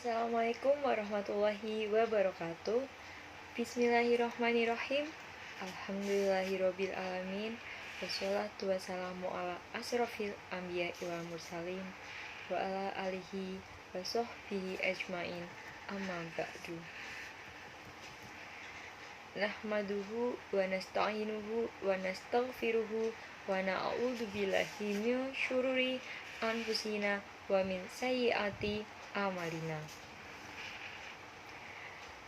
Assalamualaikum warahmatullahi wabarakatuh. Bismillahirrahmanirrahim. Alhamdulillahirabbil alamin. Wassalatu wassalamu ala asrofil anbiya wal mursalin wa ala alihi wa sahbihi ajmain. Amma ba'du. Nahmaduhu wa nasta'inuhu wa nastaghfiruhu wa na'udzu billahi min syururi anfusina wa min sayyiati amalina.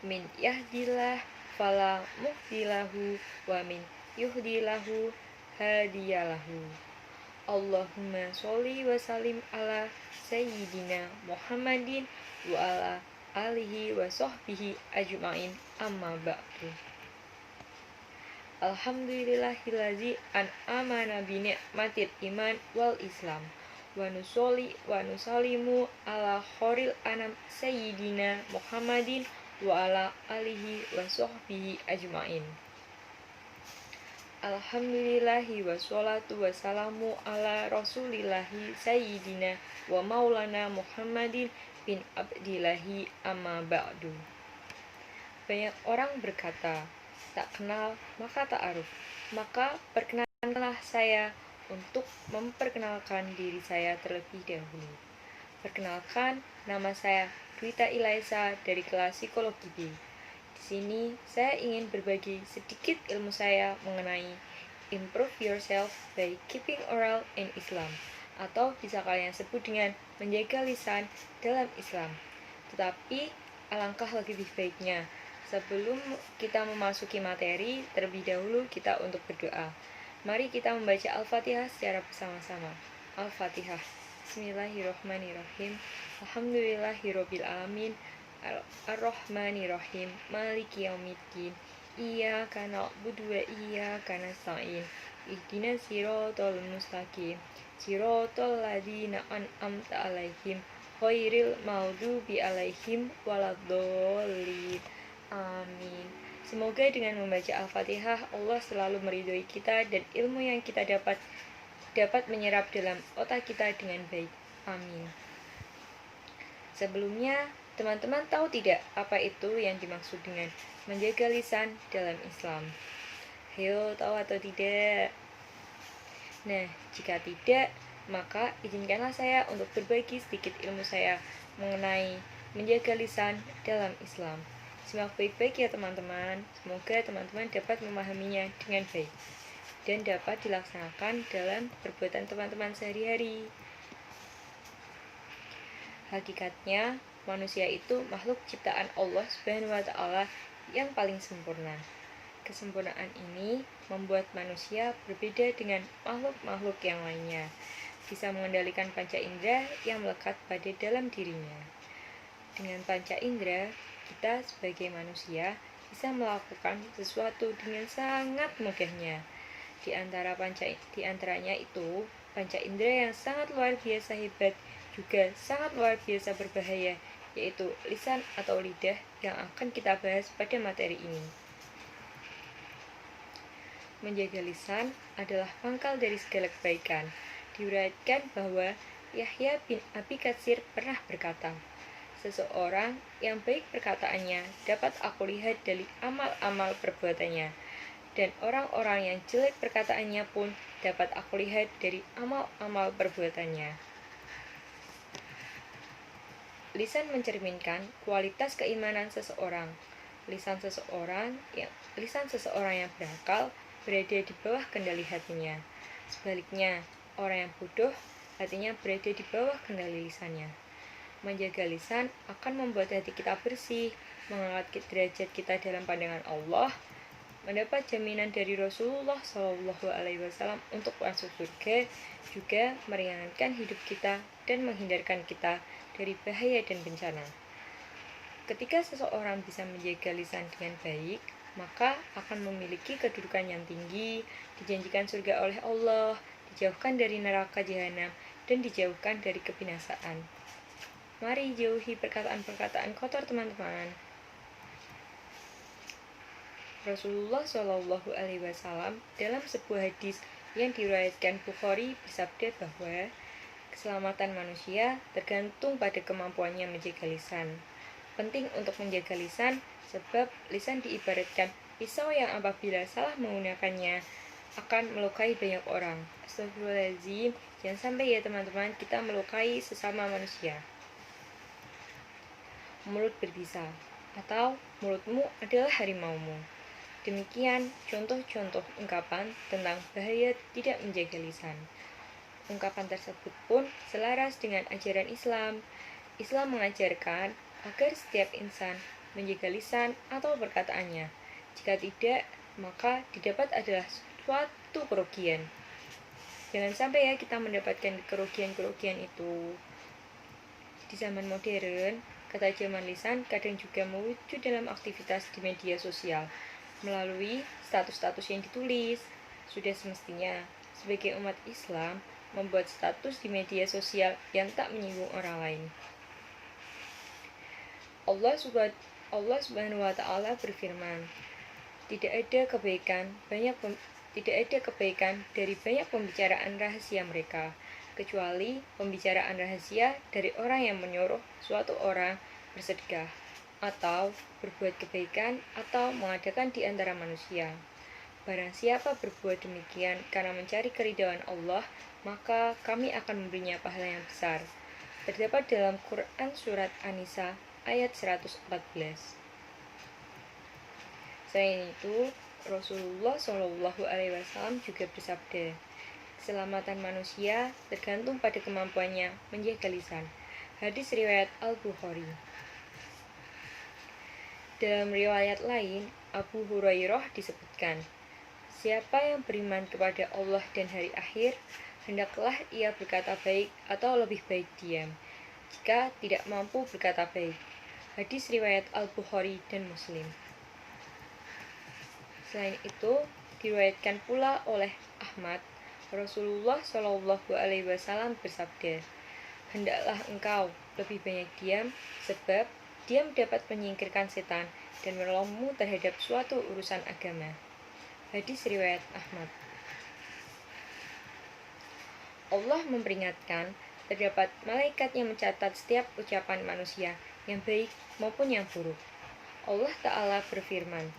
Min yahdillah fala mudhilahu wa min yuhdilahu hadiyalahu. Allahumma sholli wa sallim ala sayyidina Muhammadin wa ala alihi wa sahbihi ajmain. Amma ba'du. Alhamdulillahillazi an'amana bi ni'matil iman wal islam. Wa nusolli wa nusallimu ala khoril anam sayyidina Muhammadin wa ala alihi wa sahbihi ajmain. Alhamdulillahi wa sholatu wa salamu ala rasulillahi sayyidina wa maulana Muhammadin bin Abdillahi amma ba'du. Banyak orang berkata, tak kenal maka tak aruf. Maka perkenankanlah saya untuk memperkenalkan diri saya terlebih dahulu. Perkenalkan, nama saya Dwita Ilaisa dari kelas Psikologi B. Di sini saya ingin berbagi sedikit ilmu saya mengenai improve yourself by keeping oral in Islam, atau bisa kalian sebut dengan menjaga lisan dalam Islam. Tetapi alangkah lebih baiknya sebelum kita memasuki materi, terlebih dahulu kita untuk berdoa. Mari kita membaca Al-Fatihah secara bersama-sama. Al-Fatihah. Bismillahirrahmanirrahim. Alhamdulillahirabbil alamin. Ar-Rahmanirrahim. Maliki yaumiddin. Iyyaka na'budu wa iyyaka nasta'in. Ihdinas siratal mustaqim. Siratal ladzina an'amta 'alaihim ghairil maghdubi 'alaihim waladdallin. Amin. Semoga dengan membaca Al-Fatihah, Allah selalu meridhoi kita dan ilmu yang kita dapat menyerap dalam otak kita dengan baik. Amin. Sebelumnya, teman-teman tahu tidak apa itu yang dimaksud dengan menjaga lisan dalam Islam? Ayo, tahu atau tidak? Nah, jika tidak, maka izinkanlah saya untuk berbagi sedikit ilmu saya mengenai menjaga lisan dalam Islam. Simak baik-baik ya teman-teman. Semoga teman-teman dapat memahaminya dengan baik dan dapat dilaksanakan dalam perbuatan teman-teman sehari-hari. Hakikatnya, manusia itu makhluk ciptaan Allah Subhanahu wa Ta'ala yang paling sempurna. Kesempurnaan ini membuat manusia berbeda dengan makhluk-makhluk yang lainnya, bisa mengendalikan panca indera yang melekat pada dalam dirinya. Dengan panca indera, kita sebagai manusia bisa melakukan sesuatu dengan sangat mudahnya. Di antaranya itu, panca indera yang sangat luar biasa hebat juga sangat luar biasa berbahaya, yaitu lisan atau lidah yang akan kita bahas pada materi ini. Menjaga lisan adalah pangkal dari segala kebaikan. Diuraikan bahwa Yahya bin Abi Katsir pernah berkata, seseorang yang baik perkataannya dapat aku lihat dari amal-amal perbuatannya, dan orang-orang yang jelek perkataannya pun dapat aku lihat dari amal-amal perbuatannya. Lisan mencerminkan kualitas keimanan seseorang. Lisan seseorang yang berakal berada di bawah kendali hatinya. Sebaliknya, orang yang bodoh hatinya berada di bawah kendali lisannya. Menjaga lisan akan membuat hati kita bersih, mengangkat derajat kita dalam pandangan Allah, mendapat jaminan dari Rasulullah SAW untuk masuk surga, juga meringankan hidup kita dan menghindarkan kita dari bahaya dan bencana. Ketika seseorang bisa menjaga lisan dengan baik, maka akan memiliki kedudukan yang tinggi, dijanjikan surga oleh Allah, dijauhkan dari neraka jahanam, dan dijauhkan dari kebinasaan. Mari jauhi perkataan-perkataan kotor teman-teman. Rasulullah SAW dalam sebuah hadis yang diriwayatkan Bukhari bersabda bahwa keselamatan manusia tergantung pada kemampuannya menjaga lisan. Penting untuk menjaga lisan, sebab lisan diibaratkan pisau yang apabila salah menggunakannya akan melukai banyak orang. Astagfirullahaladzim, jangan sampai ya teman-teman kita melukai sesama manusia. Mulut berbisa, atau mulutmu adalah harimaumu. Demikian contoh-contoh ungkapan tentang bahaya tidak menjaga lisan. Ungkapan tersebut pun selaras dengan ajaran Islam. Islam mengajarkan agar setiap insan menjaga lisan atau perkataannya. Jika tidak, maka didapat adalah suatu kerugian. Jangan sampai ya kita mendapatkan kerugian-kerugian itu. Di zaman modern, ketajaman lisan kadang juga mewujud dalam aktivitas di media sosial melalui status-status yang ditulis. Sudah semestinya sebagai umat Islam membuat status di media sosial yang tak menyinggung orang lain. Allah Subhanahu wa taala berfirman, Tidak ada kebaikan dari banyak pembicaraan rahasia mereka, kecuali pembicaraan rahasia dari orang yang menyuruh suatu orang bersedekah atau berbuat kebaikan atau mengadakan di antara manusia. Barang siapa berbuat demikian karena mencari keridhaan Allah, maka kami akan memberinya pahala yang besar. Terdapat dalam Quran Surat An-Nisa ayat 114. Selain itu, Rasulullah SAW juga bersabda, keselamatan manusia tergantung pada kemampuannya menjaga lisan. Hadis riwayat Al-Bukhari. Dalam riwayat lain, Abu Hurairah disebutkan, siapa yang beriman kepada Allah dan hari akhir, hendaklah ia berkata baik atau lebih baik diam, jika tidak mampu berkata baik. Hadis riwayat Al-Bukhari dan Muslim. Selain itu, diriwayatkan pula oleh Ahmad, Rasulullah SAW bersabda, hendaklah engkau lebih banyak diam, sebab diam dapat menyingkirkan setan dan menolongmu terhadap suatu urusan agama. Hadis riwayat Ahmad. Allah memperingatkan, terdapat malaikat yang mencatat setiap ucapan manusia, yang baik maupun yang buruk. Allah Ta'ala berfirman,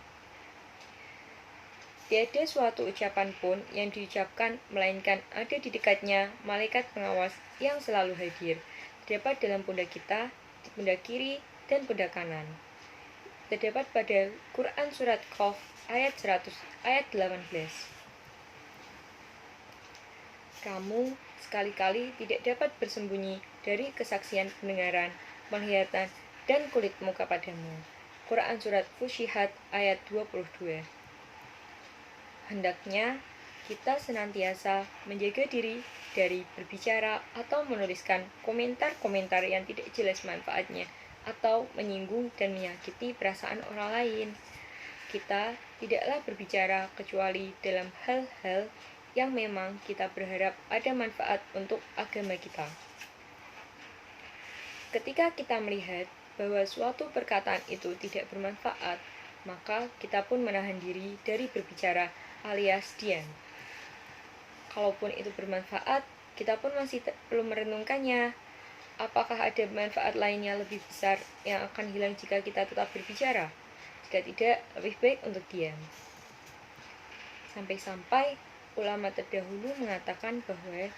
tiada suatu ucapan pun yang diucapkan, melainkan ada di dekatnya malaikat pengawas yang selalu hadir. Terdapat dalam pundak kita, di pundak kiri, dan pundak kanan. Terdapat pada Quran Surat Qaf ayat 18. Kamu sekali-kali tidak dapat bersembunyi dari kesaksian pendengaran, penglihatan, dan kulit muka padamu. Quran Surat Fussihat ayat 22. Hendaknya kita senantiasa menjaga diri dari berbicara atau menuliskan komentar-komentar yang tidak jelas manfaatnya atau menyinggung dan menyakiti perasaan orang lain. Kita tidaklah berbicara kecuali dalam hal-hal yang memang kita berharap ada manfaat untuk agama kita. Ketika kita melihat bahwa suatu perkataan itu tidak bermanfaat, maka kita pun menahan diri dari berbicara alias diam. Kalaupun itu bermanfaat, kita pun masih perlu merenungkannya. Apakah ada manfaat lainnya lebih besar yang akan hilang jika kita tetap berbicara? Jika tidak, lebih baik untuk diam. Sampai-sampai ulama terdahulu mengatakan bahwa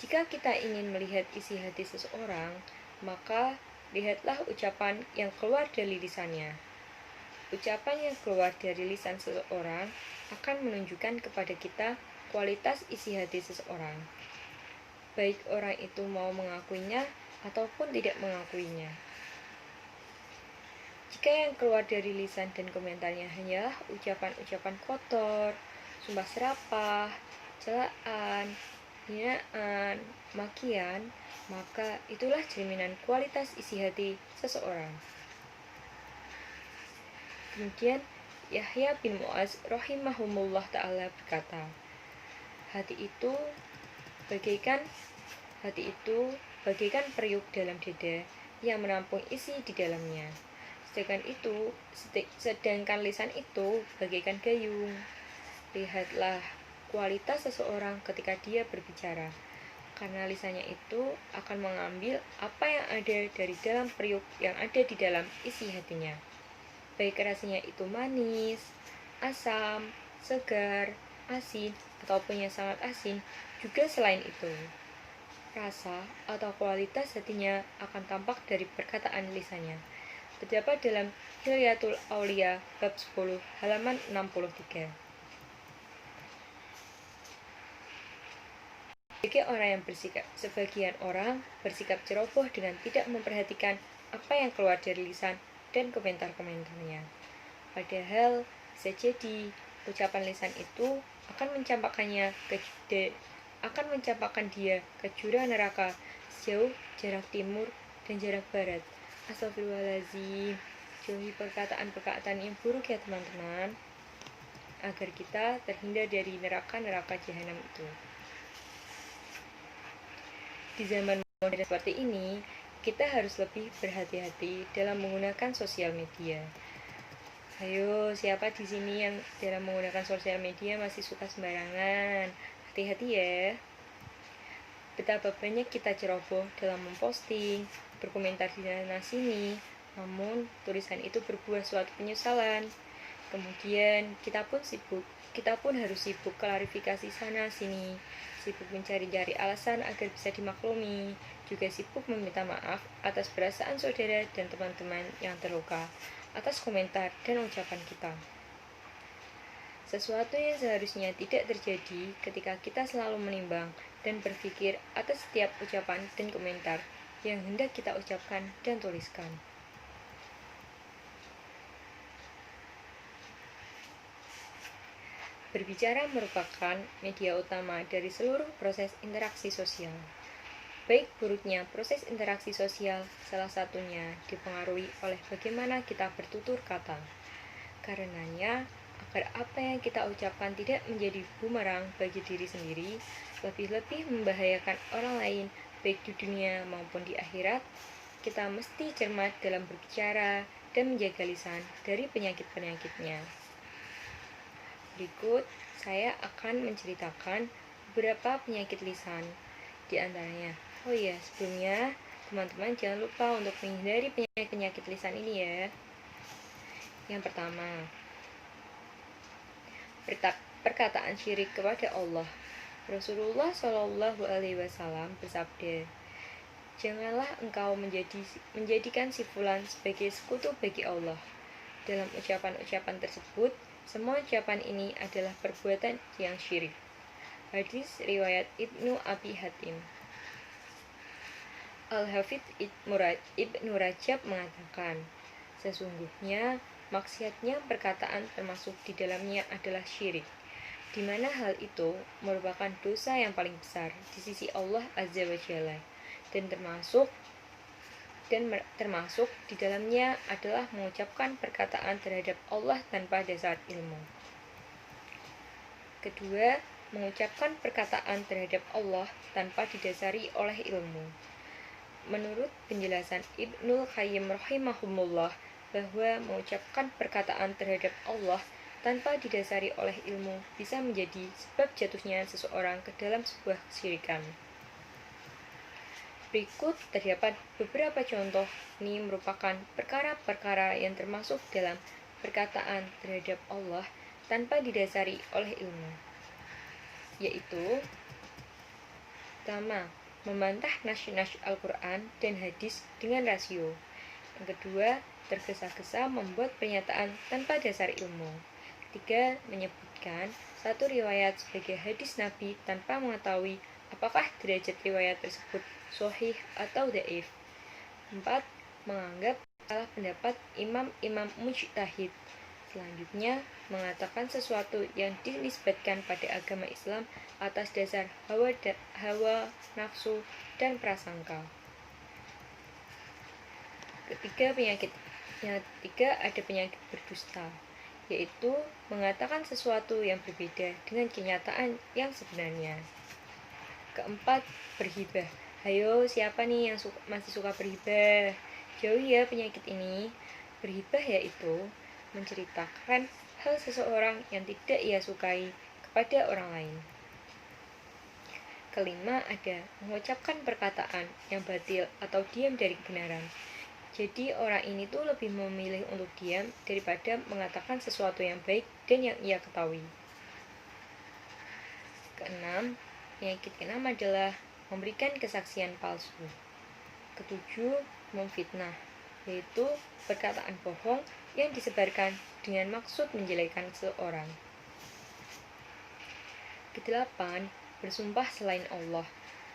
jika kita ingin melihat isi hati seseorang, maka lihatlah ucapan yang keluar dari lisannya. Ucapan yang keluar dari lisan seseorang akan menunjukkan kepada kita kualitas isi hati seseorang, baik orang itu mau mengakuinya ataupun tidak mengakuinya. Jika yang keluar dari lisan dan komentarnya hanyalah ucapan-ucapan kotor, sumpah serapah, celaan, hinaan, makian, maka itulah cerminan kualitas isi hati seseorang. Kemudian Yahya bin Mu'az rahimahumullah ta'ala berkata, hati itu bagaikan periuk dalam dada yang menampung isi di dalamnya. Sedangkan lisan itu bagaikan gayung. Lihatlah kualitas seseorang ketika dia berbicara. karena lisannya itu akan mengambil apa yang ada dari dalam periuk yang ada di dalam isi hatinya. Baik rasanya itu manis, asam, segar, asin, ataupun yang sangat asin, juga selain itu. Rasa atau kualitas hatinya akan tampak dari perkataan lisannya. Terdapat dalam Hilyatul Aulia bab 10 halaman 63. Sebagian orang bersikap ceroboh dengan tidak memperhatikan apa yang keluar dari lisan dan komentar-komentarnya. Padahal bisa jadi ucapan lisan itu akan mencampakkan dia ke jurang neraka sejauh jarak timur dan jarak barat. Astagfirullahaladzim. Jauhi perkataan-perkataan yang buruk ya teman-teman, agar kita terhindar dari neraka-neraka jahanam itu. Di zaman modern seperti ini, kita harus lebih berhati-hati dalam menggunakan sosial media. Ayo, siapa di sini yang dalam menggunakan sosial media masih suka sembarangan? Hati-hati ya. Betapa banyak kita ceroboh dalam memposting, berkomentar di sana-sini, namun tulisan itu berbuah suatu penyesalan. Kemudian kita pun harus sibuk klarifikasi sana-sini, sibuk mencari-cari alasan agar bisa dimaklumi, juga sibuk meminta maaf atas perasaan saudara dan teman-teman yang terluka atas komentar dan ucapan kita. Sesuatu yang seharusnya tidak terjadi ketika kita selalu menimbang dan berpikir atas setiap ucapan dan komentar yang hendak kita ucapkan dan tuliskan. Berbicara merupakan media utama dari seluruh proses interaksi sosial. Baik buruknya proses interaksi sosial salah satunya dipengaruhi oleh bagaimana kita bertutur kata. Karenanya, agar apa yang kita ucapkan tidak menjadi bumerang bagi diri sendiri, lebih-lebih membahayakan orang lain baik di dunia maupun di akhirat, kita mesti cermat dalam berbicara dan menjaga lisan dari penyakit-penyakitnya. Berikut, saya akan menceritakan beberapa penyakit lisan. Di antaranya, sebelumnya, teman-teman jangan lupa untuk menghindari penyakit lisan ini ya. Yang pertama, perkataan syirik kepada Allah. Rasulullah Shallallahu Alaihi Wasallam bersabda, janganlah engkau menjadikan si fulan sebagai sekutu bagi Allah. Dalam ucapan-ucapan tersebut, semua ucapan ini adalah perbuatan yang syirik. Hadis riwayat Ibnu Abi Hatim. Al-Hafidz Ibnu Rajab mengatakan, sesungguhnya maksiatnya perkataan termasuk di dalamnya adalah syirik, di mana hal itu merupakan dosa yang paling besar di sisi Allah Azza wa Jalla, dan termasuk di dalamnya adalah mengucapkan perkataan terhadap Allah tanpa dasar ilmu. Kedua, mengucapkan perkataan terhadap Allah tanpa didasari oleh ilmu. Menurut penjelasan Ibnul Qayyim rahimahumullah, bahwa mengucapkan perkataan terhadap Allah tanpa didasari oleh ilmu bisa menjadi sebab jatuhnya seseorang ke dalam sebuah kesyirikan. Berikut terdapat beberapa contoh. Ini merupakan perkara-perkara yang termasuk dalam perkataan terhadap Allah tanpa didasari oleh ilmu, yaitu pertama, membantah nas-nas Al-Quran dan hadis dengan rasio. Yang kedua, tergesa-gesa membuat pernyataan tanpa dasar ilmu. Ketiga, menyebutkan satu riwayat sebagai hadis Nabi tanpa mengetahui apakah derajat riwayat tersebut sahih atau dhaif. 4. Menganggap salah pendapat imam-imam mujtahid. Selanjutnya, mengatakan sesuatu yang dinisbatkan pada agama Islam atas dasar hawa nafsu, dan prasangka. Yang ketiga ada penyakit berdusta, yaitu mengatakan sesuatu yang berbeda dengan kenyataan yang sebenarnya. Keempat, berhibah. Hayo, siapa nih yang masih suka berhibah? Jauhi ya penyakit ini. Berhibah yaitu menceritakan hal seseorang yang tidak ia sukai kepada orang lain. kelima ada mengucapkan perkataan yang batil atau diam dari kebenaran. Jadi orang ini tuh lebih memilih untuk diam daripada mengatakan sesuatu yang baik dan yang ia ketahui. Keenam, penyakit keenam adalah memberikan kesaksian palsu. Ketujuh, memfitnah, yaitu perkataan bohong yang disebarkan dengan maksud menjelekkan seseorang. Kedelapan, bersumpah selain Allah,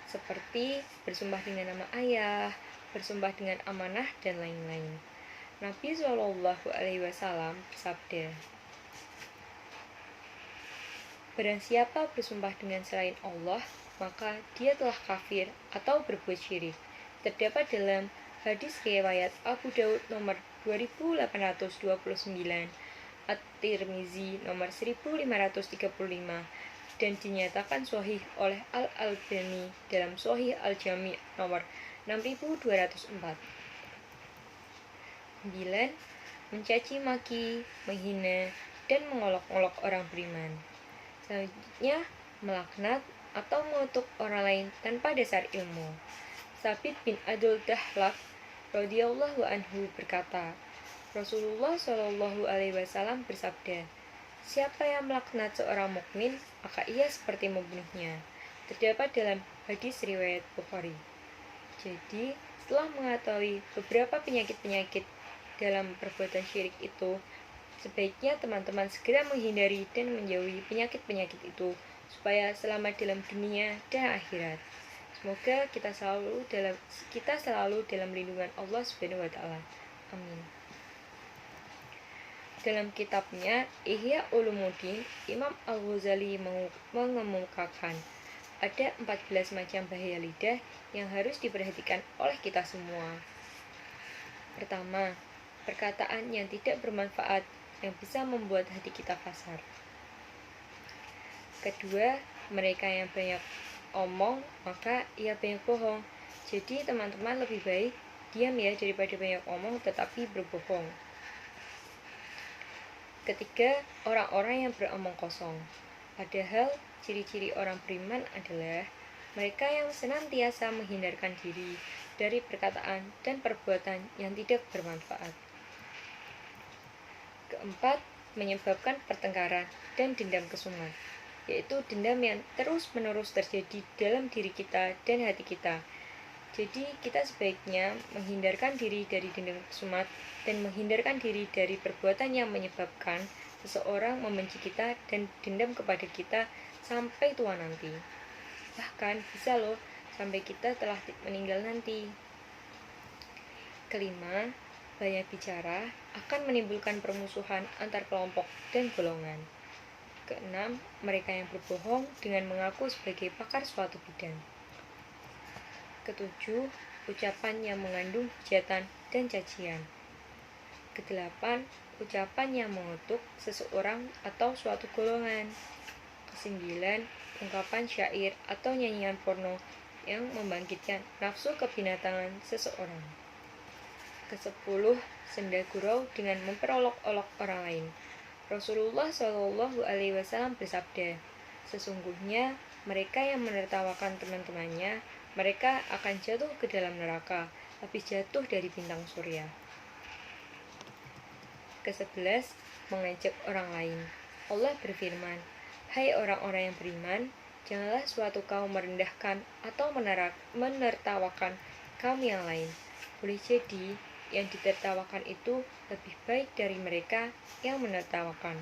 seperti bersumpah dengan nama ayah, bersumpah dengan amanah, dan lain-lain. Nabi SAW bersabda, barang siapa bersumpah dengan selain Allah, maka dia telah kafir atau berbuat syirik. Terdapat dalam hadis riwayat Abu Daud nomor 2829, At-Tirmizi nomor 1535, dan dinyatakan sahih oleh Al-Albani dalam Sahih Al-Jami' nomor 6204. 9. Mencaci maki, menghina, dan mengolok-olok orang beriman. Selanjutnya, melaknat atau mengutuk orang lain tanpa dasar ilmu. Sabit bin Abdul Dahlak radhiyallahu anhu berkata, Rasulullah SAW bersabda, siapa yang melaknat seorang mukmin, maka ia seperti membunuhnya. Terdapat dalam hadis riwayat Bukhari. Jadi, setelah mengetahui beberapa penyakit-penyakit dalam perbuatan syirik itu, sebaiknya teman-teman segera menghindari dan menjauhi penyakit-penyakit itu supaya selamat dalam dunia dan akhirat. Semoga kita selalu dalam lindungan Allah Subhanahu wa taala. Amin. Dalam kitabnya Ihya Ulumuddin, Imam Al-Ghazali mengemukakan ada 14 macam bahaya lidah yang harus diperhatikan oleh kita semua. Pertama, perkataan yang tidak bermanfaat yang bisa membuat hati kita kasar. Kedua, mereka yang banyak omong, maka ia banyak bohong. Jadi teman-teman lebih baik diam ya daripada banyak omong tetapi berbohong. Ketiga, orang-orang yang beromong kosong. Padahal ciri-ciri orang beriman adalah mereka yang senantiasa menghindarkan diri dari perkataan dan perbuatan yang tidak bermanfaat. Keempat, menyebabkan pertengkaran dan dendam kesumat, yaitu dendam yang terus-menerus terjadi dalam diri kita dan hati kita. Jadi kita sebaiknya menghindarkan diri dari dendam kesumat dan menghindarkan diri dari perbuatan yang menyebabkan seseorang membenci kita dan dendam kepada kita sampai tua nanti. Bahkan bisa loh sampai kita telah meninggal nanti. Kelima, banyak bicara akan menimbulkan permusuhan antar kelompok dan golongan. Keenam, mereka yang berbohong dengan mengaku sebagai pakar suatu bidang. Ketujuh, ucapan yang mengandung hujatan dan cacian. Kedelapan, ucapan yang mengutuk seseorang atau suatu golongan. Kesembilan, ungkapan syair atau nyanyian porno yang membangkitkan nafsu kebinatangan seseorang. Kesepuluh, senda gurau dengan memperolok-olok orang lain. Rasulullah SAW bersabda, sesungguhnya mereka yang menertawakan teman-temannya, mereka akan jatuh ke dalam neraka, habis jatuh dari bintang surya. Ke-11, mengajak orang lain. Allah berfirman, hai orang-orang yang beriman, janganlah suatu kaum merendahkan atau menertawakan kaum yang lain. Boleh jadi yang ditertawakan itu lebih baik dari mereka yang menertawakan.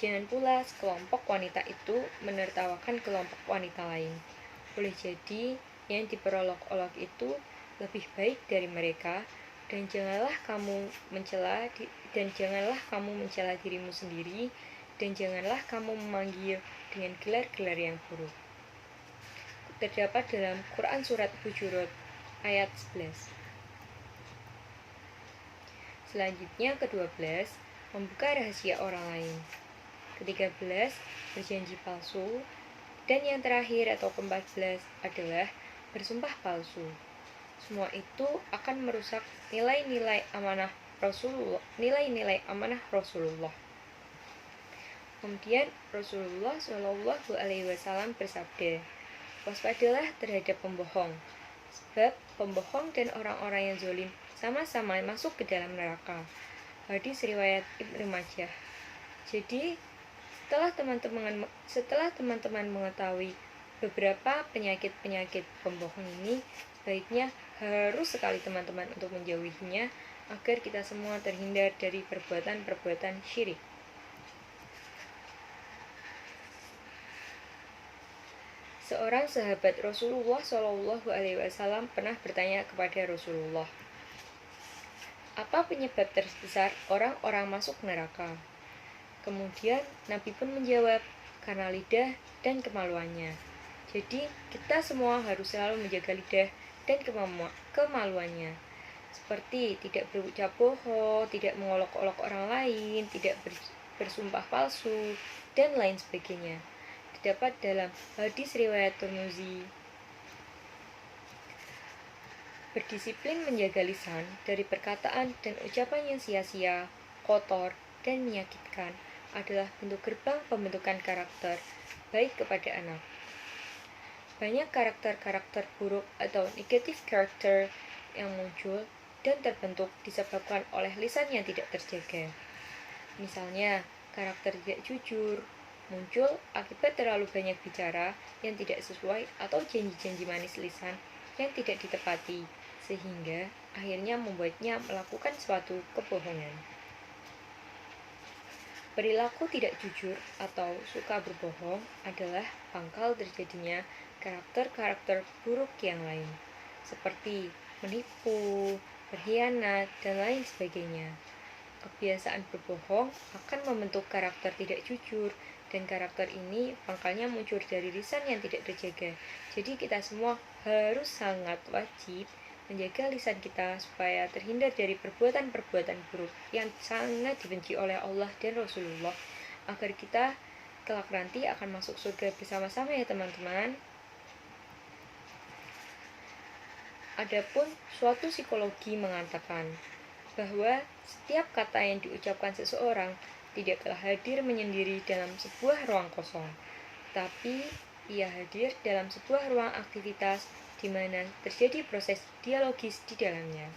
Jangan pula sekelompok wanita itu menertawakan kelompok wanita lain. Boleh jadi yang diperolok-olok itu lebih baik dari mereka, dan janganlah kamu mencela dirimu sendiri, dan janganlah kamu memanggil dengan gelar-gelar yang buruk. Terdapat dalam Quran Surat Hujurat ayat 11. Selanjutnya ke-12, membuka rahasia orang lain. Ke-13, berjanji palsu. Dan yang terakhir atau ke-14 adalah bersumpah palsu. Semua itu akan merusak nilai-nilai amanah Rasulullah. Kemudian Rasulullah Shallallahu Alaihi Wasallam bersabda, waspadalah terhadap pembohong, sebab pembohong dan orang-orang yang zalim sama-sama masuk ke dalam neraka. Hadis riwayat Ibnu Majah. Jadi setelah teman-teman mengetahui beberapa penyakit-penyakit pembohong ini, sebaiknya harus sekali teman-teman untuk menjauhinya agar kita semua terhindar dari perbuatan-perbuatan syirik. Seorang sahabat Rasulullah Shallallahu Alaihi Wasallam pernah bertanya kepada Rasulullah, apa penyebab terbesar orang-orang masuk neraka? Kemudian Nabi pun menjawab, karena lidah dan kemaluannya. Jadi kita semua harus selalu menjaga lidah dan kemaluannya, seperti tidak berucap bohong, tidak mengolok-olok orang lain, tidak bersumpah palsu, dan lain sebagainya. Terdapat dalam hadis riwayat Tirmizi. Berdisiplin menjaga lisan dari perkataan dan ucapan yang sia-sia, kotor, dan menyakitkan adalah bentuk gerbang pembentukan karakter baik kepada anak. Banyak karakter-karakter buruk atau negatif karakter yang muncul dan terbentuk disebabkan oleh lisan yang tidak terjaga. Misalnya, karakter tidak jujur muncul akibat terlalu banyak bicara yang tidak sesuai atau janji-janji manis lisan yang tidak ditepati, sehingga akhirnya membuatnya melakukan suatu kebohongan. Perilaku tidak jujur atau suka berbohong adalah pangkal terjadinya karakter-karakter buruk yang lain, seperti menipu, berkhianat, dan lain sebagainya. Kebiasaan berbohong akan membentuk karakter tidak jujur, dan karakter ini pangkalnya muncul dari lisan yang tidak terjaga. Jadi kita semua harus sangat wajib menjaga lisan kita supaya terhindar dari perbuatan-perbuatan buruk yang sangat dibenci oleh Allah dan Rasulullah, agar kita kelak nanti akan masuk surga bersama-sama ya teman-teman. Adapun suatu psikologi mengatakan bahwa setiap kata yang diucapkan seseorang tidaklah hadir menyendiri dalam sebuah ruang kosong, tapi ia hadir dalam sebuah ruang aktivitas di mana terjadi proses dialogis di dalamnya.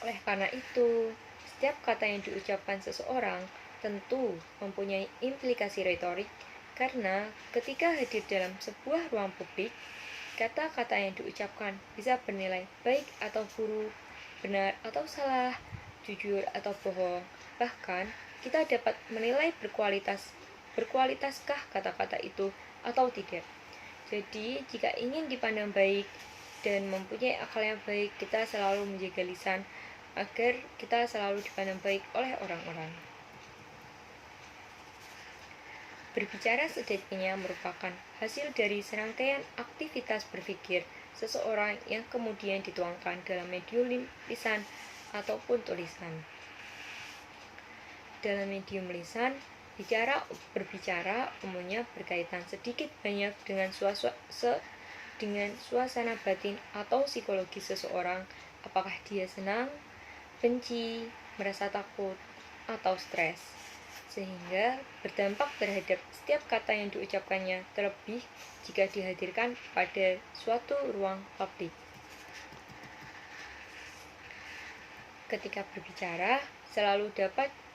Oleh karena itu, setiap kata yang diucapkan seseorang tentu mempunyai implikasi retorik, karena ketika hadir dalam sebuah ruang publik, kata-kata yang diucapkan bisa bernilai baik atau buruk, benar atau salah, jujur atau bohong. Bahkan, kita dapat menilai berkualitaskah kata-kata itu atau tidak. Jadi, jika ingin dipandang baik dan mempunyai akal yang baik, kita selalu menjaga lisan agar kita selalu dipandang baik oleh orang-orang. Berbicara sejatinya merupakan hasil dari serangkaian aktivitas berpikir seseorang yang kemudian dituangkan dalam medium lisan ataupun tulisan. Dalam medium lisan, berbicara umumnya berkaitan sedikit banyak dengan suasana batin atau psikologi seseorang, apakah dia senang, benci, merasa takut, atau stres, sehingga berdampak terhadap setiap kata yang diucapkannya, terlebih jika dihadirkan pada suatu ruang publik. Ketika berbicara, selalu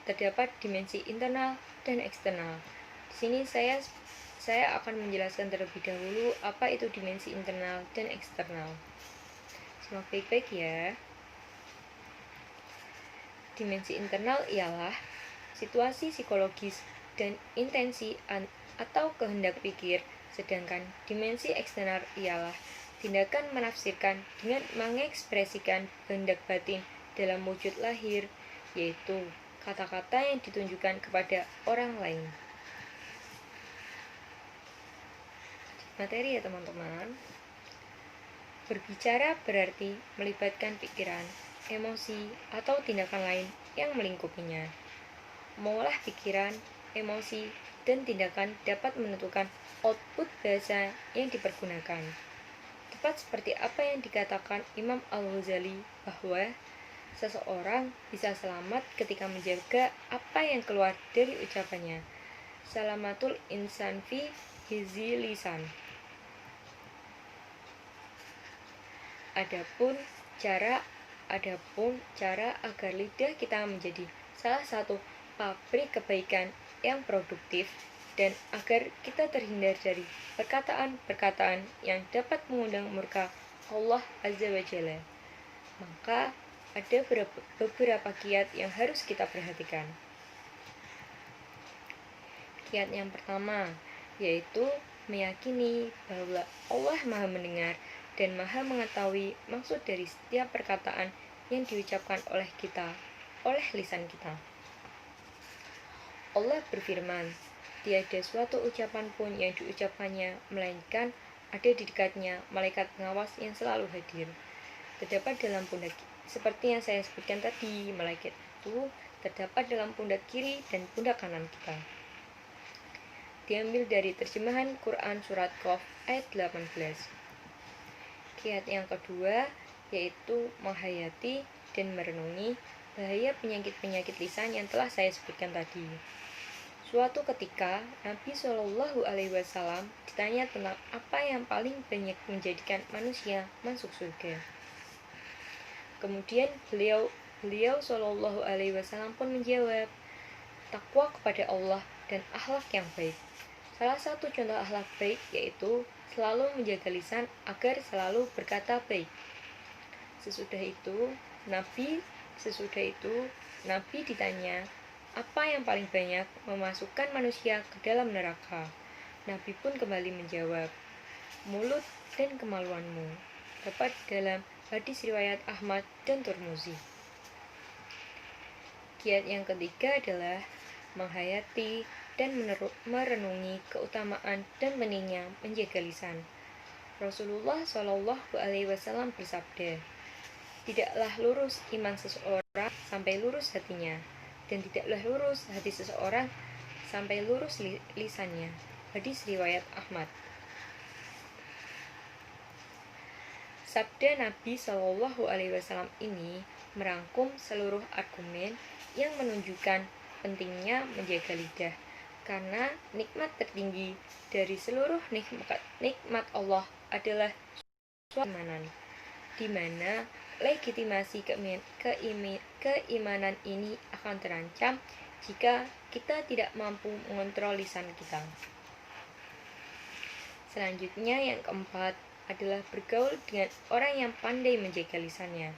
terdapat dimensi internal dan eksternal. Di sini saya akan menjelaskan terlebih dahulu apa itu dimensi internal dan eksternal. Simak baik-baik ya. Dimensi internal ialah situasi psikologis dan intensi atau kehendak pikir, sedangkan dimensi eksternal ialah tindakan menafsirkan dengan mengekspresikan kehendak batin dalam wujud lahir, yaitu kata-kata yang ditunjukkan kepada orang lain. Materi ya teman-teman. Berbicara berarti melibatkan pikiran, emosi, atau tindakan lain yang melingkupinya. Mengolah pikiran, emosi, dan tindakan dapat menentukan output bahasa yang dipergunakan. Tepat seperti apa yang dikatakan Imam Al-Ghazali bahwa seseorang bisa selamat ketika menjaga apa yang keluar dari ucapannya. Salamatul insan fi hizi lisan. Adapun cara agar lidah kita menjadi salah satu pabrik kebaikan yang produktif dan agar kita terhindar dari perkataan-perkataan yang dapat mengundang murka Allah Azza wa Jalla. Maka ada beberapa kiat yang harus kita perhatikan. Kiat yang pertama yaitu meyakini bahwa Allah Maha mendengar dan Maha mengetahui maksud dari setiap perkataan yang diucapkan oleh lisan kita. Allah berfirman, tiada suatu ucapan pun yang diucapkannya melainkan ada di dekatnya malaikat pengawas yang selalu hadir. Terdapat dalam pundak, seperti yang saya sebutkan tadi, malaikat itu terdapat dalam pundak kiri dan pundak kanan kita. Diambil dari terjemahan Quran Surat Qaf ayat 18. Kiat yang kedua yaitu menghayati dan merenungi bahaya penyakit-penyakit lisan yang telah saya sebutkan tadi. Suatu ketika Nabi Shallallahu Alaihi Wasallam ditanya tentang apa yang paling banyak menjadikan manusia masuk surga. Kemudian beliau Shallallahu Alaihi Wasallam pun menjawab, takwa kepada Allah dan akhlak yang baik. Salah satu contoh akhlak baik yaitu selalu menjaga lisan agar selalu berkata baik. Sesudah itu Nabi ditanya, apa yang paling banyak memasukkan manusia ke dalam neraka? Nabi pun kembali menjawab, mulut dan kemaluanmu. Dapat dalam hadis riwayat Ahmad dan Tirmizi. Kiat yang ketiga adalah menghayati dan merenungi keutamaan dan pentingnya menjaga lisan. Rasulullah Shallallahu Alaihi Wasallam bersabda, tidaklah lurus iman seseorang sampai lurus hatinya, dan tidaklah lurus hati seseorang sampai lurus lisannya. Hadis riwayat Ahmad. Sabda Nabi Shallallahu Alaihi Wasallam ini merangkum seluruh argumen yang menunjukkan pentingnya menjaga lidah, karena nikmat tertinggi dari seluruh nikmat Allah adalah keimanan, di mana legitimasi keimanan ini akan terancam jika kita tidak mampu mengontrol lisan kita. Selanjutnya yang keempat adalah bergaul dengan orang yang pandai menjaga lisannya.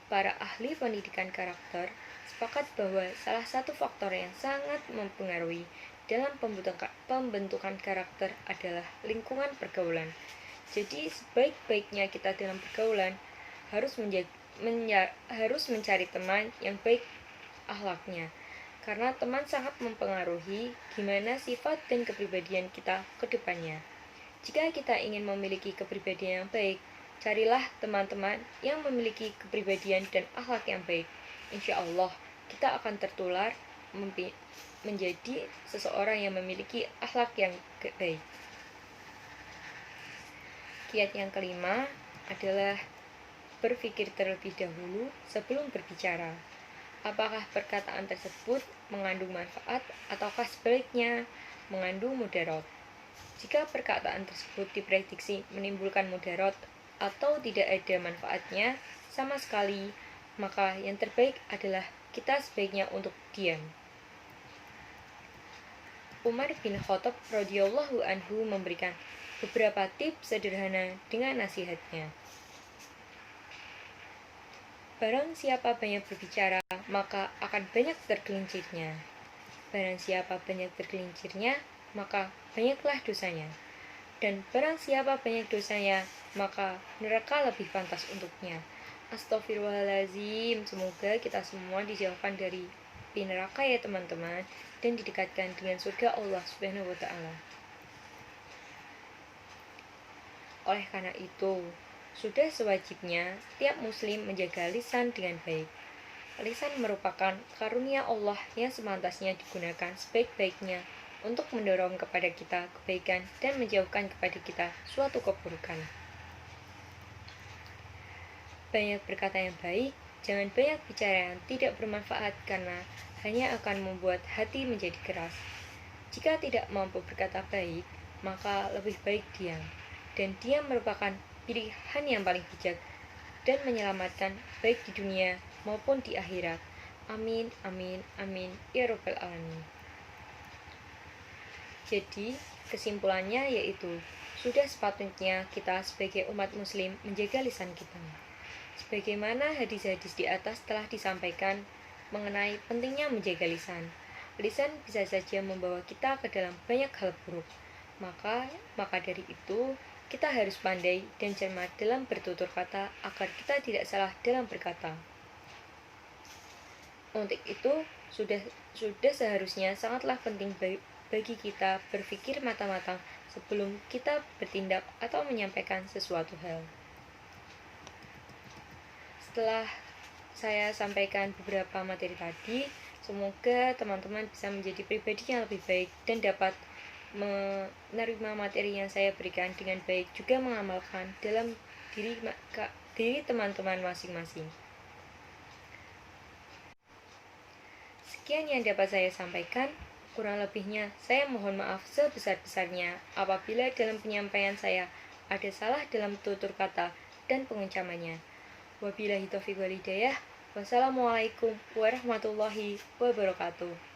Para ahli pendidikan karakter sepakat bahwa salah satu faktor yang sangat mempengaruhi dalam pembentukan karakter adalah lingkungan pergaulan. Jadi sebaik-baiknya kita dalam pergaulan harus mencari teman yang baik akhlaknya, karena teman sangat mempengaruhi gimana sifat dan kepribadian kita ke depannya. Jika kita ingin memiliki kepribadian yang baik, carilah teman-teman yang memiliki kepribadian dan akhlak yang baik. Insya Allah kita akan tertular menjadi seseorang yang memiliki akhlak yang baik. Kiat yang kelima adalah berpikir terlebih dahulu sebelum berbicara. Apakah perkataan tersebut mengandung manfaat ataukah sebaliknya mengandung mudarat? Jika perkataan tersebut diprediksi menimbulkan mudarat atau tidak ada manfaatnya sama sekali, maka yang terbaik adalah kita sebaiknya untuk diam. Umar bin Khattab radhiyallahu anhu memberikan beberapa tips sederhana dengan nasihatnya. Barang siapa banyak berbicara, maka akan banyak tergelincirnya. Barang siapa banyak tergelincirnya, maka banyaklah dosanya. Dan barang siapa banyak dosanya, maka neraka lebih pantas untuknya. Astaghfirullahaladzim, semoga kita semua dijauhkan dari api neraka ya teman-teman, dan didekatkan dengan surga Allah Subhanahu wa Ta'ala. Oleh karena itu, sudah sewajibnya tiap muslim menjaga lisan dengan baik. Lisan merupakan karunia Allah yang semantasnya digunakan sebaik-baiknya untuk mendorong kepada kita kebaikan dan menjauhkan kepada kita suatu keburukan. Banyak berkata yang baik Jangan banyak bicara yang tidak bermanfaat karena hanya akan membuat hati menjadi keras. Jika tidak mampu berkata baik, maka lebih baik diam. Dan diam merupakan pilihan yang paling bijak dan menyelamatkan baik di dunia maupun di akhirat. Amin, amin, amin, ya Rabbal Alamin. Jadi, kesimpulannya yaitu, sudah sepatutnya kita sebagai umat muslim menjaga lisan kita. Sebagaimana hadis-hadis di atas telah disampaikan mengenai pentingnya menjaga lisan. Lisan bisa saja membawa kita ke dalam banyak hal buruk. Maka dari itu, kita harus pandai dan cermat dalam bertutur kata agar kita tidak salah dalam berkata. Untuk itu, sudah seharusnya sangatlah penting bagi kita berpikir matang-matang sebelum kita bertindak atau menyampaikan sesuatu hal. Setelah saya sampaikan beberapa materi tadi, semoga teman-teman bisa menjadi pribadi yang lebih baik dan dapat menerima materi yang saya berikan dengan baik, juga mengamalkan dalam diri teman-teman masing-masing. Sekian yang dapat saya sampaikan. Kurang lebihnya, saya mohon maaf sebesar-besarnya apabila dalam penyampaian saya ada salah dalam tutur kata dan pengucapannya. Wabillahi taufiq wal hidayah. Wassalamualaikum warahmatullahi wabarakatuh.